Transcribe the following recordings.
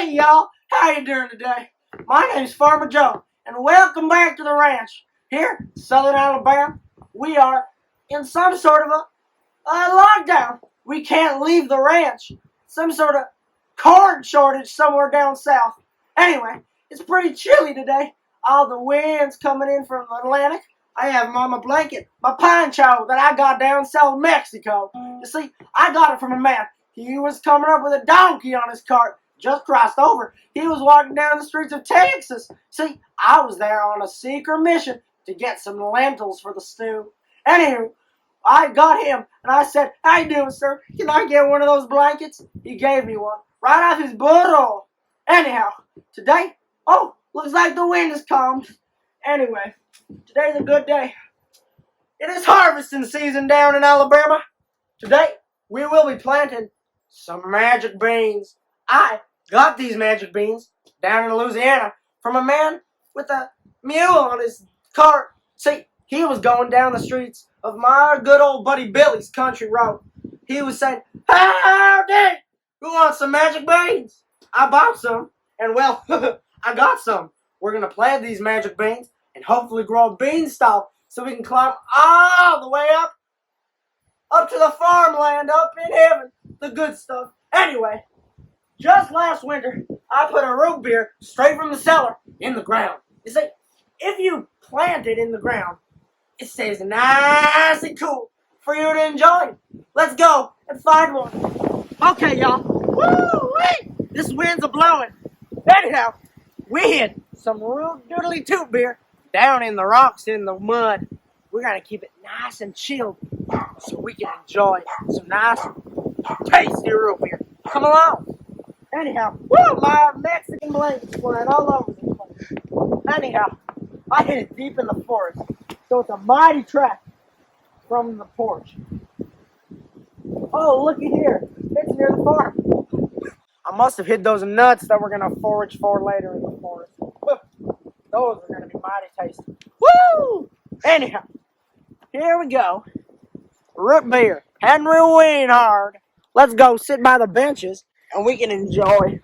Hey y'all, how you doing today? My name's Farmer Joe, and welcome back to the ranch. Here, Southern Alabama, we are in some sort of a lockdown. We can't leave the ranch. Some sort of corn shortage somewhere down south. Anyway, it's pretty chilly today. All the winds coming in from the Atlantic. I have on my blanket, my poncho that I got down south Mexico. You see, I got it from a man. He was coming up with a donkey on his cart. Just crossed over. He was walking down the streets of Texas. See, I was there on a secret mission to get some lentils for the stew. Anywho, I got him, and I said, "How you doing, sir? Can I get one of those blankets?" He gave me one, right off his burro. Anyhow, today, looks like the wind has calmed. Anyway, today's a good day. It is harvesting season down in Alabama. Today, we will be planting some magic beans. I got these magic beans down in Louisiana from a man with a mule on his cart. See, he was going down the streets of my good old buddy Billy's country road. He was saying, "Howdy! Who wants some magic beans?" I bought some, and well, I got some. We're going to plant these magic beans and hopefully grow a beanstalk so we can climb all the way up to the farmland, up in heaven, the good stuff. Anyway, just last winter, I put a root beer straight from the cellar in the ground. You see, if you plant it in the ground, it stays nice and cool for you to enjoy. Let's go and find one. Okay, y'all. Woo-wee! This wind's a-blowing. Anyhow, we hid some root doodly toot beer down in the rocks in the mud. We're going to keep it nice and chilled so we can enjoy some nice, tasty root beer. Come along. Anyhow, my Mexican blanket's flying all over the place. Anyhow, I hid it deep in the forest, so it's a mighty track from the porch. Oh, looky here. It's near the farm. I must have hid those nuts that we're going to forage for later in the forest. Those are going to be mighty tasty. Woo! Anyhow, here we go. Root beer. Henry Weinhard. Let's go sit by the benches and we can enjoy.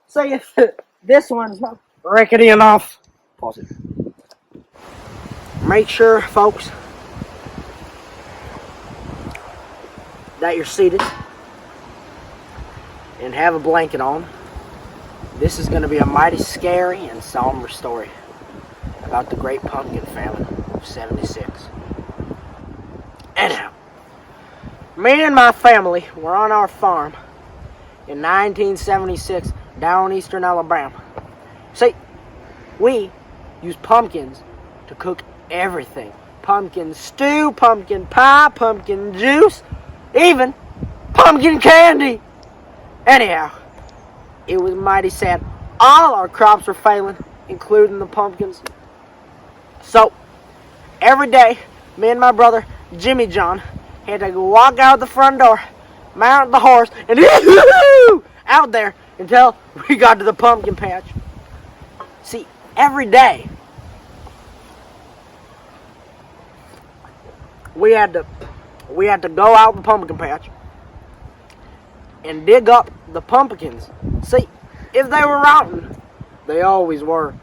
See if this one's not rickety enough. Pause it. Make sure, folks, that you're seated and have a blanket on. This is going to be a mighty scary and somber story about the Great Pumpkin Famine of '76. Anyhow, me and my family were on our farm in 1976 down in eastern Alabama. See, we use pumpkins to cook everything. Pumpkin stew, pumpkin pie, pumpkin juice, even pumpkin candy. Anyhow, it was mighty sad. All our crops were failing, including the pumpkins. So, every day, me and my brother, Jimmy John, had to walk out the front door, mount the horse, and out there until we got to the pumpkin patch. See, every day, we had to go out the pumpkin patch and dig up the pumpkins. See, if they were rotten, they always were.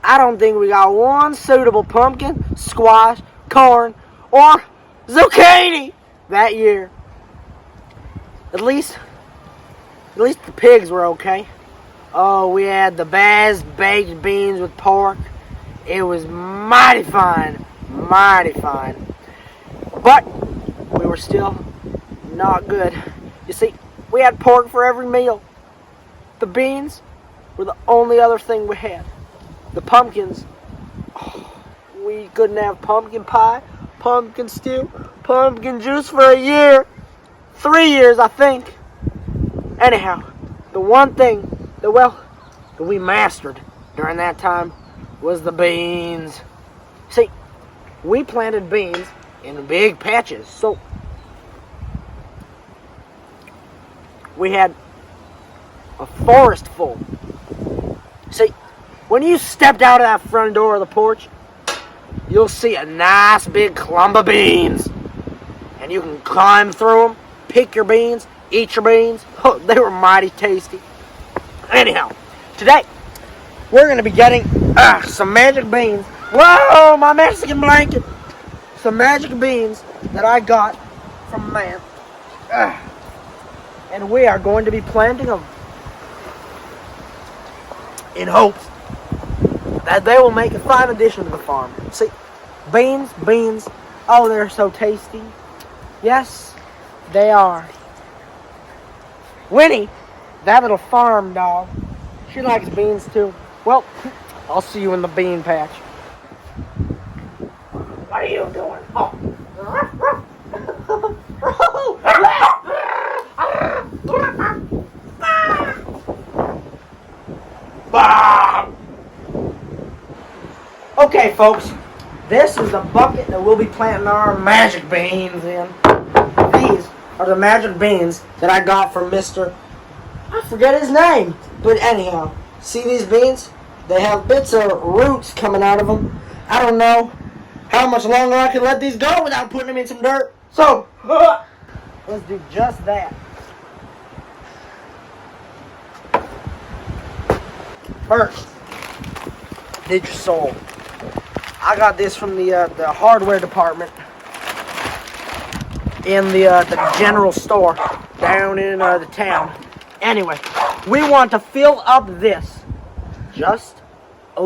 I don't think we got one suitable pumpkin, squash, corn, or zucchini that year. At least the pigs were okay. Oh, we had the best baked beans with pork. It was mighty fine, mighty fine. But we were still not good. You see, we had pork for every meal. The beans were the only other thing we had. The pumpkins, we couldn't have pumpkin pie, pumpkin stew, pumpkin juice for a year. 3 years, I think. Anyhow, the one thing that we mastered during that time was the beans. See, we planted beans in big patches, so we had a forest full. See, when you stepped out of that front door of the porch, you'll see a nice big clump of beans. And and you can climb through them, pick your beans, eat your beans. Oh, they were mighty tasty. Anyhow, today we're going to be getting some magic beans. Whoa, my Mexican blanket. Some magic beans that I got from a man. And we are going to be planting them in hopes that they will make a fine addition to the farm. See, beans, oh, they're so tasty. Yes, they are. Winnie, that little farm dog, she likes beans too. Well, I'll see you in the bean patch. What are you doing? Oh. Okay, folks, this is the bucket that we'll be planting our magic beans in. These are the magic beans that I got from Mr. I forget his name. But anyhow, see these beans? They have bits of roots coming out of them. I don't know how much longer I can let these go without putting them in some dirt. So, let's do just that. First, dig your soil. I got this from the hardware department in the general store down in the town. Anyway, we want to fill up this just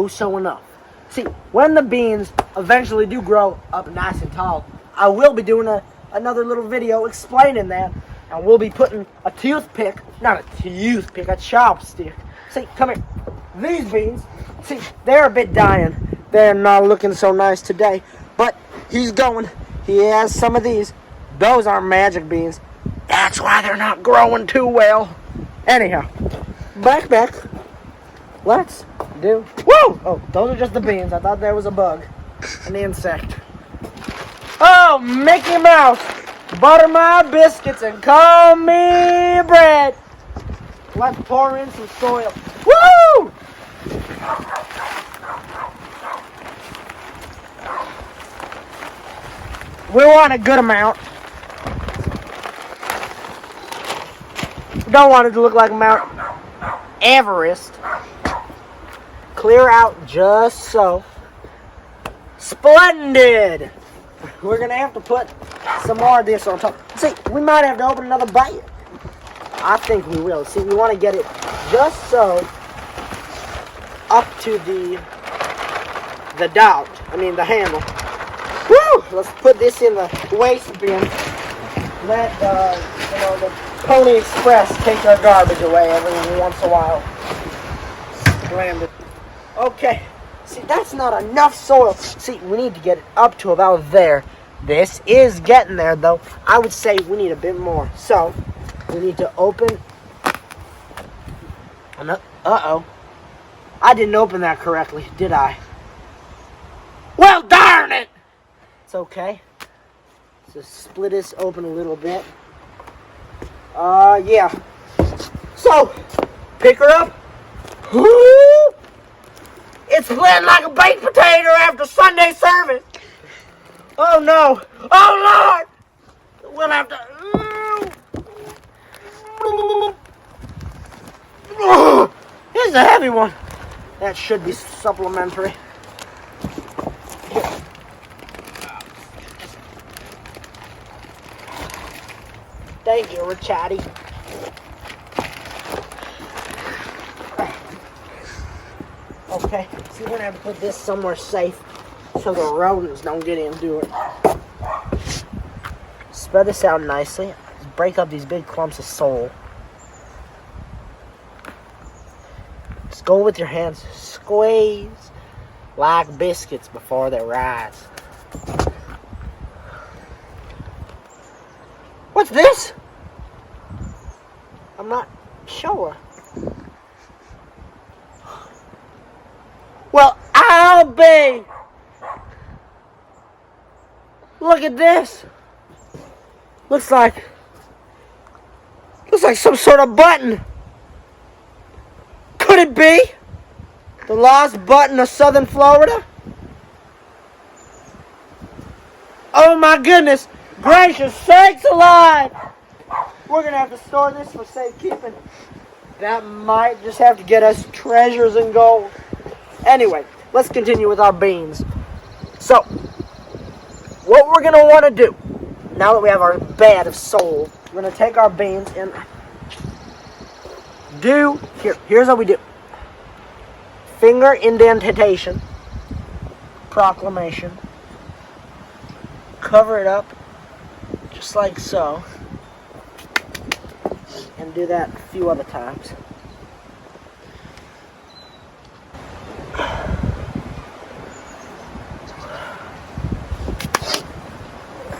so enough. See, when the beans eventually do grow up nice and tall, I will be doing another little video explaining that, and we'll be putting a toothpick, not a toothpick, a chopstick. See, come here. These beans, see, they're a bit dying. They're not looking so nice today, but he's going. He has some of these. Those aren't magic beans. That's why they're not growing too well. Anyhow, back. Let's do. Woo! Oh, those are just the beans. I thought there was a bug, an insect. Oh, Mickey Mouse, butter my biscuits and call me bread. Let's pour in some soil. Woo! We want a good amount. We don't want it to look like Mount Everest. Clear out just so. Splendid! We're going to have to put some more of this on top. See, we might have to open another bite. I think we will. See, we want to get it just so up to the dowel. The handle. Woo! Let's put this in the waste bin. Let the Pony Express take their garbage away every once in a while. Splendid. Okay. See, that's not enough soil. See, we need to get it up to about there. This is getting there, though. I would say we need a bit more. So, we need to open. Uh-oh. I didn't open that correctly, did I? Well, darn it! It's okay. So split this open a little bit. Yeah. So, pick her up. Woo! It's split like a baked potato after Sunday service. Oh no! Oh Lord! We'll have to. Here's a heavy one. That should be supplementary. Thank you, Richardy. Okay, so we're gonna have to put this somewhere safe so the rodents don't get into it. Spread this out nicely. Break up these big clumps of soil. Just go with your hands. Squeeze like biscuits before they rise. What's this? I'm not sure. Well, I'll be. Look at this. Looks like some sort of button. Could it be the lost button of Southern Florida? Oh my goodness. gracious sakes alive! We're gonna have to store this for safekeeping. That might just have to get us treasures and gold. Anyway, let's continue with our beans. So, what we're gonna want to do, now that we have our bed of soul, we're gonna take our beans and here's how we do. Finger indentation, proclamation, cover it up, just like so, and do that a few other times.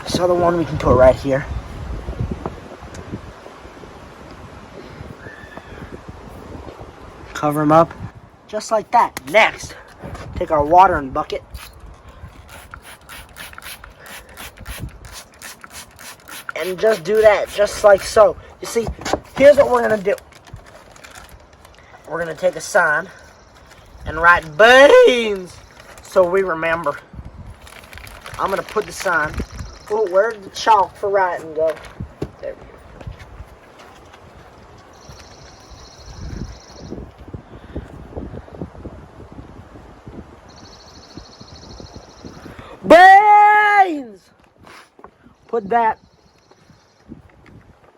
This other one we can put right here. Cover them up, just like that. Next, take our watering bucket. And just do that, just like so. You see, here's what we're gonna do. We're gonna take a sign and write beans so we remember. I'm gonna put the sign. Oh, where did the chalk for writing go? There we go. Beans! Put that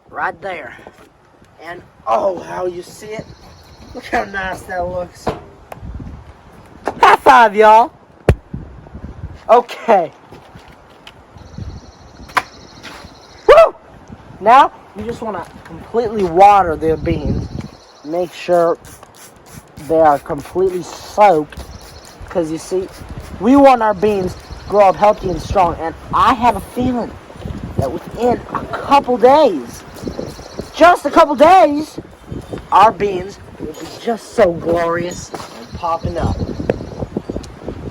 right there. And oh, how you see it. Look how nice that looks. High five, y'all. Okay. Woo! Now, you just want to completely water the beans. Make sure they are completely soaked. Because you see, we want our beans to grow up healthy and strong. And I have a feeling that within a couple days, just a couple days, our beans will be just so glorious and popping up.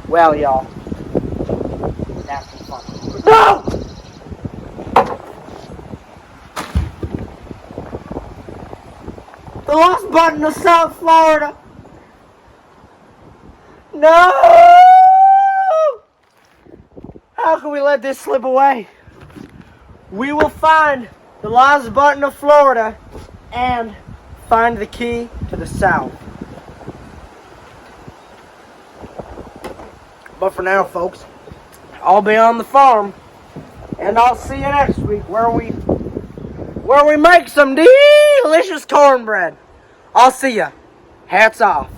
Well, y'all, that's fun. No! The lost button of South Florida. No! How can we let this slip away? We will find the lost button of Florida and find the key to the South. But for now, folks, I'll be on the farm, and I'll see you next week where we make some delicious cornbread. I'll see ya. Hats off.